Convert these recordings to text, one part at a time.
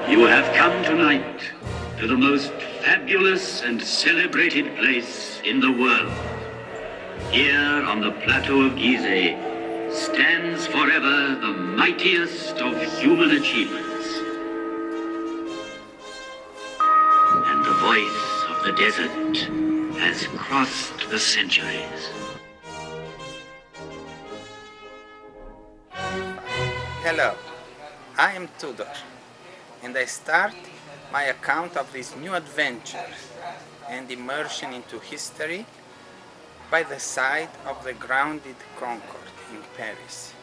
You have come tonight to the most fabulous and celebrated place in the world. Here on the plateau of Gizeh stands forever the mightiest of human achievements. And the voice of the desert has crossed the centuries. Hello, I am Tudor, and I start my account of this new adventure and immersion into history by the side of the grounded Concorde in Paris,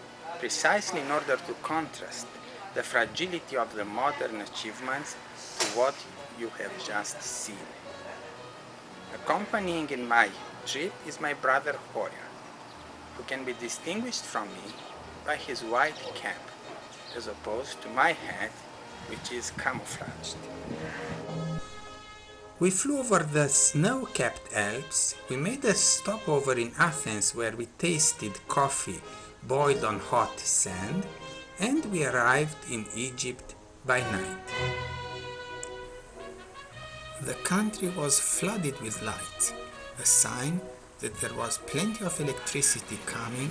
precisely in order to contrast the fragility of the modern achievements to what you have just seen. Accompanying in my trip is my brother Hoya, who can be distinguished from me by his white cap, as opposed to my hat, which is camouflaged. We flew over the snow-capped Alps. We made a stopover in Athens where we tasted coffee boiled on hot sand, and we arrived in Egypt by night. The country was flooded with lights, a sign that there was plenty of electricity coming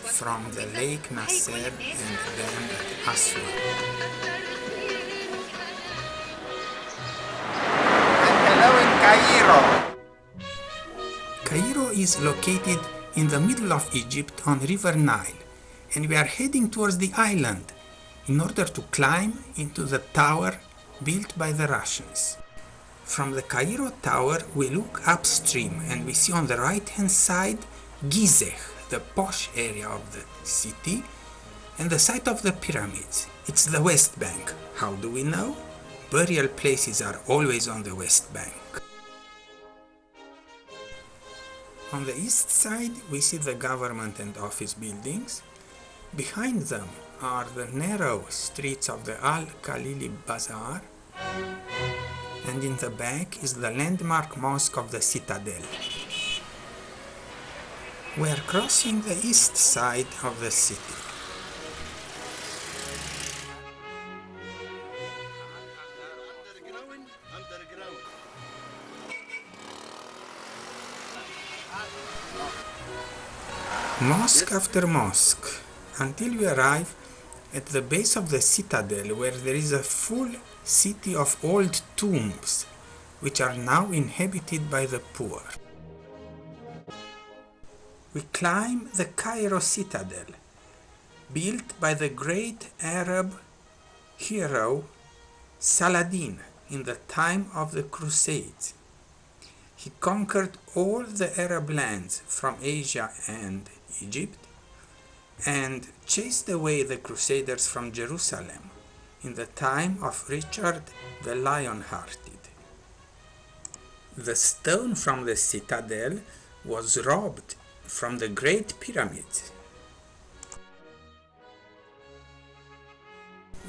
from the Lake Nasser and dam at Aswan. Cairo. Cairo is located in the middle of Egypt on River Nile, and we are heading towards the island in order to climb into the tower built by the Russians. From the Cairo tower we look upstream and we see on the right hand side Gizeh, the posh area of the city, and the site of the pyramids. It's the West Bank. How do we know? Burial places are always on the West Bank. On the east side we see the government and office buildings. Behind them are the narrow streets of the Al-Khalili Bazaar, and in the back is the landmark mosque of the citadel. We are crossing the east side of the city. Mosque after mosque, until we arrive at the base of the citadel, where there is a full city of old tombs, which are now inhabited by the poor. We climb the Cairo citadel, built by the great Arab hero Saladin in the time of the Crusades. He conquered all the Arab lands from Asia and Egypt and chased away the Crusaders from Jerusalem in the time of Richard the Lion-Hearted. The stone from the citadel was robbed from the Great Pyramids.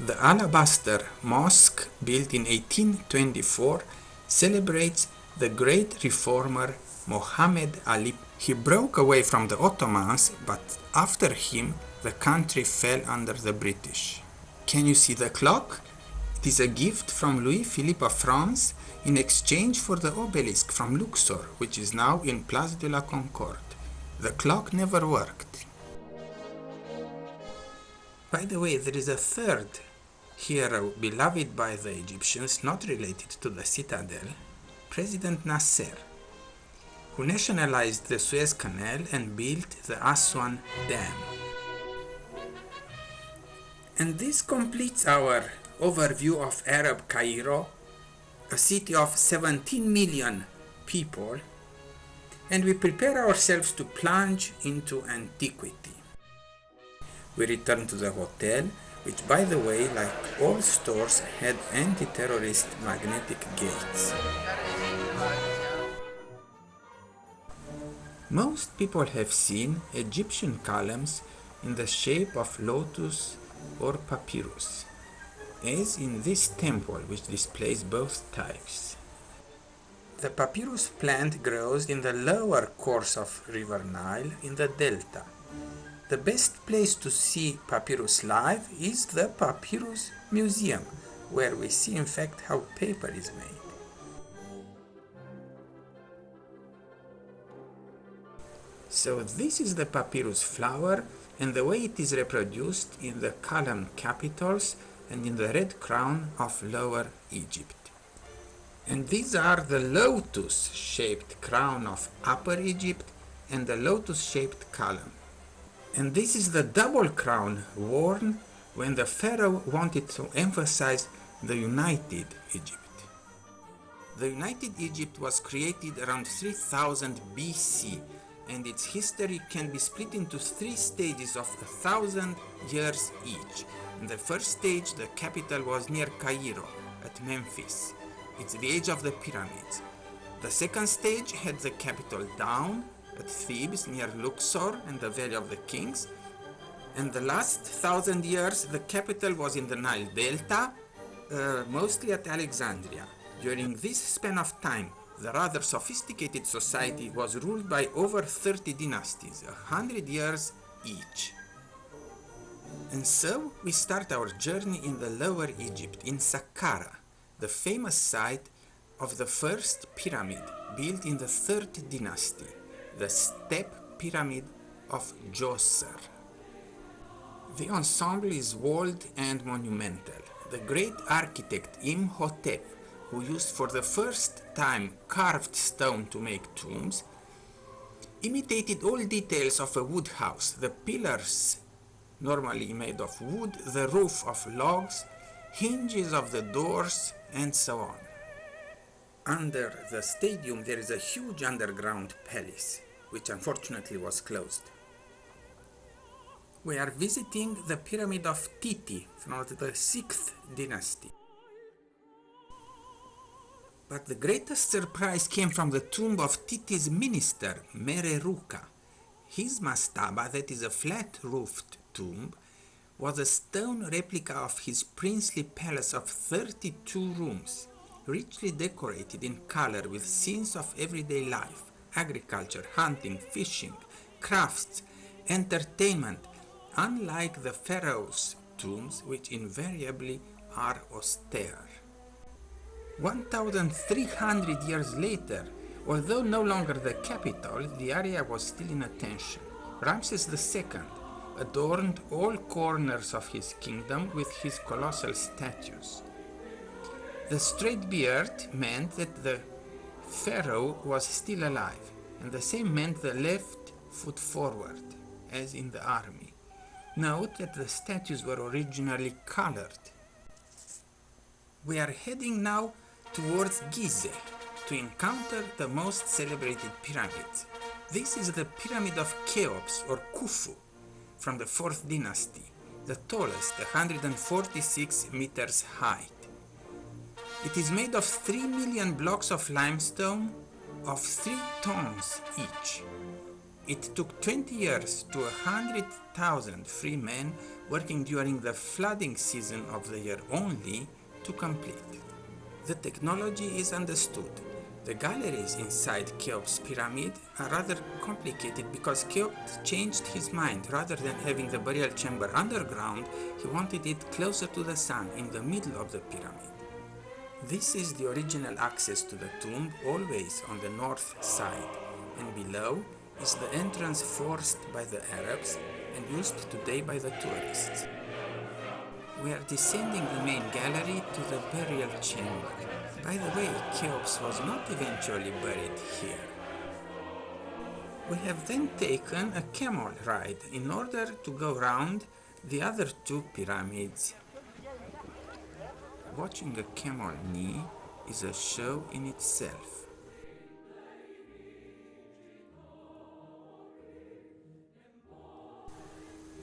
The alabaster mosque, built in 1824, celebrates the great reformer Muhammad Ali. He broke away from the Ottomans, but after him the country fell under the British. Can you see the clock? It is a gift from Louis-Philippe of France in exchange for the obelisk from Luxor, which is now in Place de la Concorde. The clock never worked. By the way, there is a third hero beloved by the Egyptians, not related to the citadel, President Nasser, who nationalized the Suez Canal and built the Aswan Dam. And this completes our overview of Arab Cairo, a city of 17 million people, and we prepare ourselves to plunge into antiquity. We return to the hotel, which, by the way, like all stores, had anti-terrorist magnetic gates. Most people have seen Egyptian columns in the shape of lotus or papyrus, as in this temple, which displays both types. The papyrus plant grows in the lower course of River Nile in the delta. The best place to see papyrus live is the Papyrus Museum, where we see in fact how paper is made. So this is the papyrus flower and the way it is reproduced in the column capitals and in the red crown of Lower Egypt. And these are the lotus-shaped crown of Upper Egypt and the lotus-shaped column. And this is the double crown worn when the pharaoh wanted to emphasize the United Egypt. The United Egypt was created around 3000 BC, and its history can be split into 3 stages of 1,000 years each. In the first stage, the capital was near Cairo, at Memphis. It's the age of the pyramids. The second stage had the capital down, at Thebes, near Luxor and the Valley of the Kings. And the last 1,000 years, the capital was in the Nile Delta, mostly at Alexandria. During this span of time, the rather sophisticated society was ruled by over 30 dynasties, 100 years each. And so we start our journey in the Lower Egypt, in Saqqara, the famous site of the first pyramid built in the 3rd dynasty, the Step Pyramid of Djoser. The ensemble is walled and monumental. The great architect Imhotep, who used for the first time carved stone to make tombs, imitated all details of a wood house, the pillars normally made of wood, the roof of logs, hinges of the doors, and so on. Under the stadium there is a huge underground palace, which unfortunately was closed. We are visiting the pyramid of Titi from the 6th dynasty. But the greatest surprise came from the tomb of Titi's minister, Mereruka. His mastaba, that is a flat-roofed tomb, was a stone replica of his princely palace of 32 rooms, richly decorated in color with scenes of everyday life, agriculture, hunting, fishing, crafts, entertainment, unlike the pharaoh's tombs, which invariably are austere. 1,300 years later, although no longer the capital, the area was still in attention. Ramses II adorned all corners of his kingdom with his colossal statues. The straight beard meant that the pharaoh was still alive, and the same meant the left foot forward, as in the army. Note that the statues were originally colored. We are heading now towards Gizeh to encounter the most celebrated pyramids. This is the Pyramid of Cheops, or Khufu, from the 4th dynasty, the tallest, 146 meters high. It is made of 3 million blocks of limestone of 3 tons each. It took 20 years to 100,000 free men working during the flooding season of the year only to complete. The technology is understood. The galleries inside Cheops' pyramid are rather complicated because Cheops changed his mind. Rather than having the burial chamber underground, he wanted it closer to the sun, in the middle of the pyramid. This is the original access to the tomb, always on the north side, and below is the entrance forced by the Arabs and used today by the tourists. We are descending the main gallery to the burial chamber. By the way, Cheops was not eventually buried here. We have then taken a camel ride in order to go round the other 2 pyramids. Watching a camel knee is a show in itself.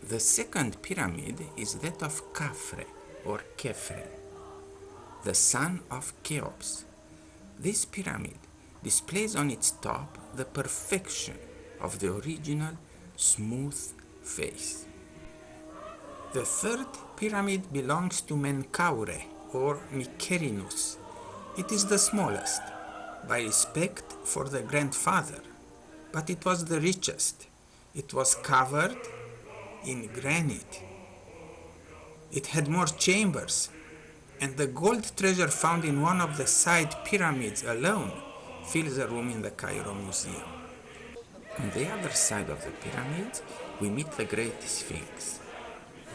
The second pyramid is that of Khafre, or Khefre, the son of Cheops. This pyramid displays on its top the perfection of the original smooth face. The third pyramid belongs to Menkaure, or Mykerinus. It is the smallest. by respect for the grandfather, but it was the richest. It was covered in granite. It had more chambers, and the gold treasure found in one of the side pyramids alone fills a room in the Cairo Museum. On the other side of the pyramids, we meet the Great Sphinx.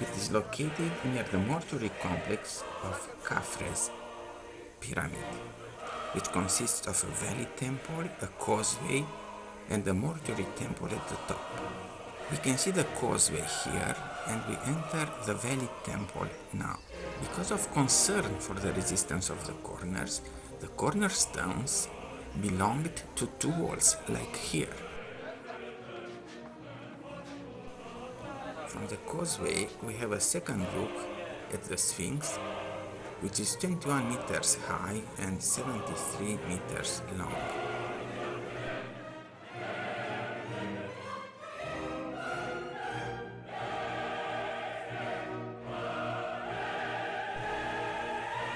It is located near the mortuary complex of Khafre's pyramid, which consists of a valley temple, a causeway, and a mortuary temple at the top. We can see the causeway here, and we enter the valley temple now. Because of concern for the resistance of the cornerstones belonged to two walls, like here. From the causeway, we have a second look at the Sphinx, which is 21 meters high and 73 meters long.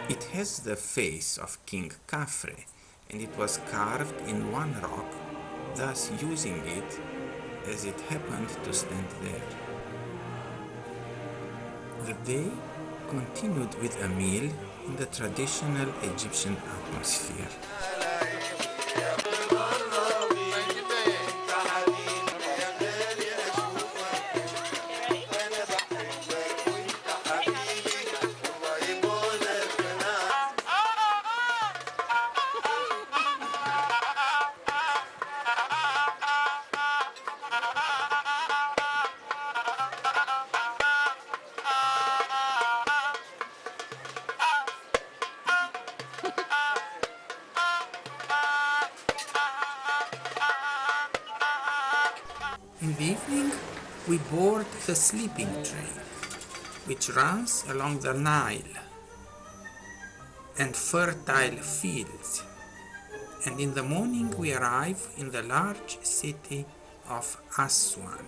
It has the face of King Khafre, and it was carved in one rock, thus using it as it happened to stand there. The day continued with a meal in the traditional Egyptian atmosphere. In the evening, we board the sleeping train, which runs along the Nile and fertile fields, and in the morning we arrive in the large city of Aswan,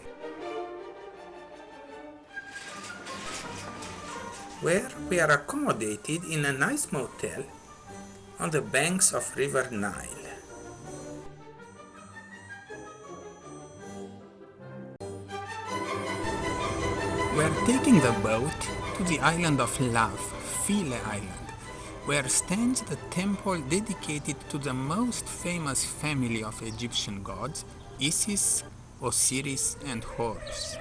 where we are accommodated in a nice motel on the banks of River Nile. We are taking the boat to the island of Love, Philae Island, where stands the temple dedicated to the most famous family of Egyptian gods, Isis, Osiris, and Horus.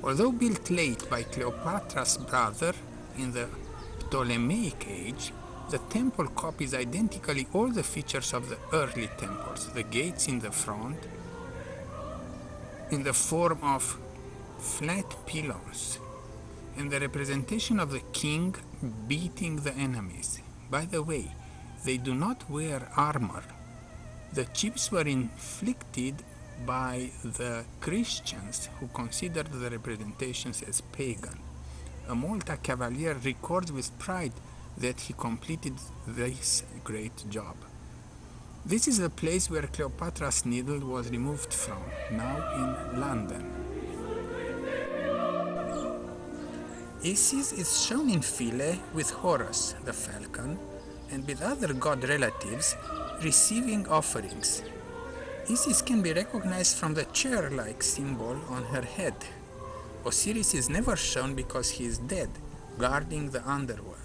Although built late by Cleopatra's brother in the Ptolemaic age, the temple copies identically all the features of the early temples, the gates in the front, in the form of flat pillars, and the representation of the king beating the enemies. By the way, they do not wear armor. The chips were inflicted by the Christians who considered the representations as pagan. A Malta cavalier records with pride that he completed this great job. This is the place where Cleopatra's needle was removed from, now in London. Isis is shown in Philae with Horus, the falcon, and with other god relatives receiving offerings. Isis can be recognized from the chair-like symbol on her head. Osiris is never shown because he is dead, guarding the underworld.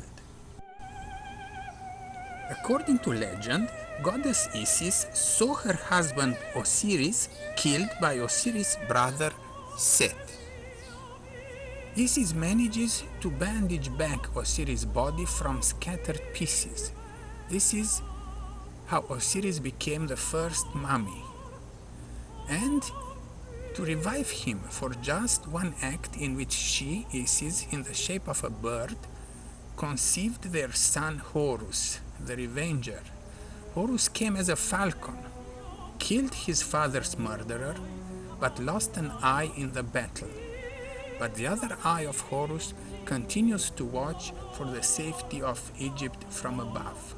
According to legend, goddess Isis saw her husband Osiris killed by Osiris' brother Set. Isis manages to bandage back Osiris' body from scattered pieces. This is how Osiris became the first mummy. And to revive him for just one act in which she, Isis, in the shape of a bird, conceived their son Horus, the Revenger. Horus came as a falcon, killed his father's murderer, but lost an eye in the battle. But the other eye of Horus continues to watch for the safety of Egypt from above.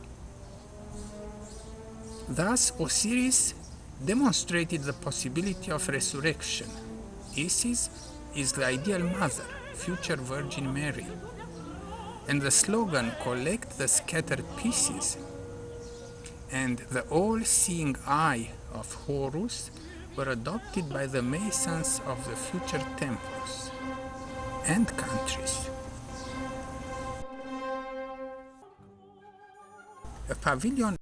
Thus, Osiris demonstrated the possibility of resurrection. Isis is the ideal mother, future Virgin Mary. And the slogan, "Collect the scattered pieces," and the all-seeing eye of Horus were adopted by the masons of the future temples and countries. A pavilion